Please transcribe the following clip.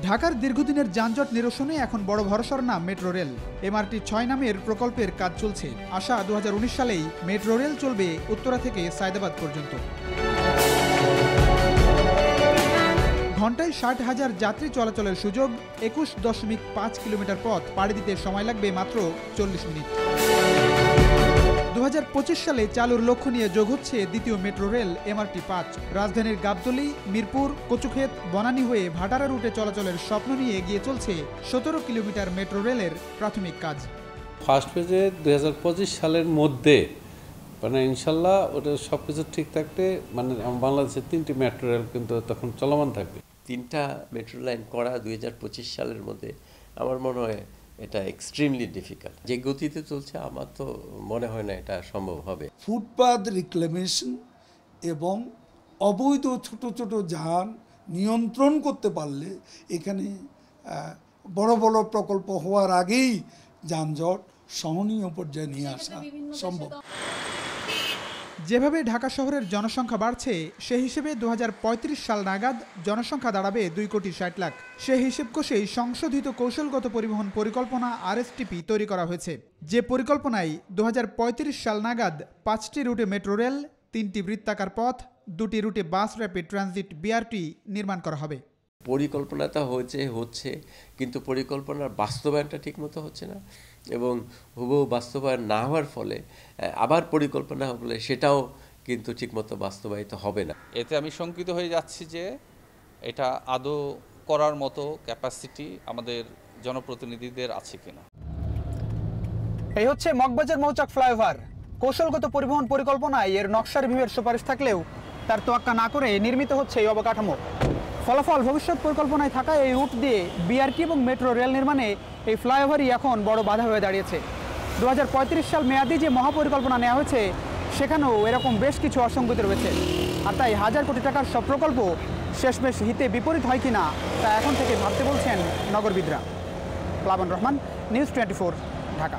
ঢাকার দীর্ঘদিনের যানজট নিরসনে এখন বড় ভরসার নাম মেট্রো রেল। এমআরটি ৬ নামের প্রকল্পের কাজ চলছে। আশা ২০১৯ সালেই মেট্রো রেল চলবে উত্তরা থেকে সায়দাবাদ পর্যন্ত। ঘন্টায় ৬০,০০০ যাত্রী চলাচলের সুযোগ। ২১.৫ কিলোমিটার পথ পাড়ি দিতে সময় লাগবে মাত্র ৪০ মিনিট। ২০২৫ সালে চালুর লক্ষ্য নিয়ে যোগ হচ্ছে দ্বিতীয় মেট্রো রেল এমআরটি ৫। রাজধানীর গাবতলী, মিরপুর, কচুক্ষেত, বনানী হয়ে ভাটারা রুটে চলাচলের স্বপ্ন নিয়ে এগিয়ে চলছে ১৭ কিলোমিটার মেট্রো রেলের প্রাথমিক কাজ। ফার্স্ট ফেজে ২০২৫ সালের মধ্যে ইনশাল্লাহ ওটা সব কিছু ঠিক থাকতে বাংলাদেশের ৩টি মেট্রো রেল কিন্তু তখন চলমান থাকবে। ৩টা মেট্রো লাইন করা ২০২৫ সালের মধ্যে আমার মনে হয় এটা এক্সট্রিমলি ডিফিকাল্ট। যে গতিতে চলছে আমার তো মনে হয় না এটা সম্ভব হবে। ফুটপাথ রিক্লেমেশন এবং অবৈধ ছোট ছোট যান নিয়ন্ত্রণ করতে পারলে এখানে বড় বড় প্রকল্প হওয়ার আগেই যানজট সহনীয় পর্যায়ে নিয়ে আসা সম্ভব। যেভাবে ঢাকা শহরের জনসংখ্যা বাড়ছে সে হিসেবে ২০৩৫ সাল নাগাদ জনসংখ্যা দাঁড়াবে ২,৬০,০০,০০০। সে হিসেব কষেই সংশোধিত কৌশলগত পরিবহন পরিকল্পনা আরএসটিপি তৈরি করা হয়েছে। যে পরিকল্পনায় ২০৩৫ সাল নাগাদ ৫টি রুটে মেট্রো রেল, ৩টি বৃত্তাকার পথ, ২টি রুটে বাস র্যাপিড ট্রানজিট বিআরটি নির্মাণ করা হবে। পরিকল্পনাটা হচ্ছে কিন্তু পরিকল্পনার বাস্তবায়নটা ঠিকমতো হচ্ছে না, এবং হুবহু বাস্তবায়ন না হওয়ার ফলে আবার পরিকল্পনা হলে সেটাও কিন্তু ঠিকমতো বাস্তবায়িত হবে না। এতে আমি শঙ্কিত হয়ে যাচ্ছি যে এটা আদৌ করার মতো ক্যাপাসিটি আমাদের জনপ্রতিনিধিদের আছে কিনা। এই হচ্ছে মগবাজার মৌচাক ফ্লাইওভার। কৌশলগত পরিবহন পরিকল্পনায় এর নকশা রিভিউয়ের সুপারিশ থাকলেও তার তোয়াক্কা না করে নির্মিত হচ্ছে এই অবকাঠামো। ফলাফল ভবিষ্যৎ পরিকল্পনায় থাকা এই রুট দিয়ে বিআরটি এবং মেট্রো রেল নির্মাণে এই ফ্লাইওভারই এখন বড় বাধা হয়ে দাঁড়িয়েছে। ২০৩৫ সাল মেয়াদি যে মহাপরিকল্পনা নেওয়া হয়েছে সেখানেও এরকম বেশ কিছু অসঙ্গতি রয়েছে। আর তাই হাজার কোটি টাকার সব প্রকল্প শেষমেশ হিতে বিপরীত হয় কিনা তা এখন থেকে ভাবতে বলছেন নগরবিদরা। প্লাবন রহমান, নিউজ 24, ঢাকা।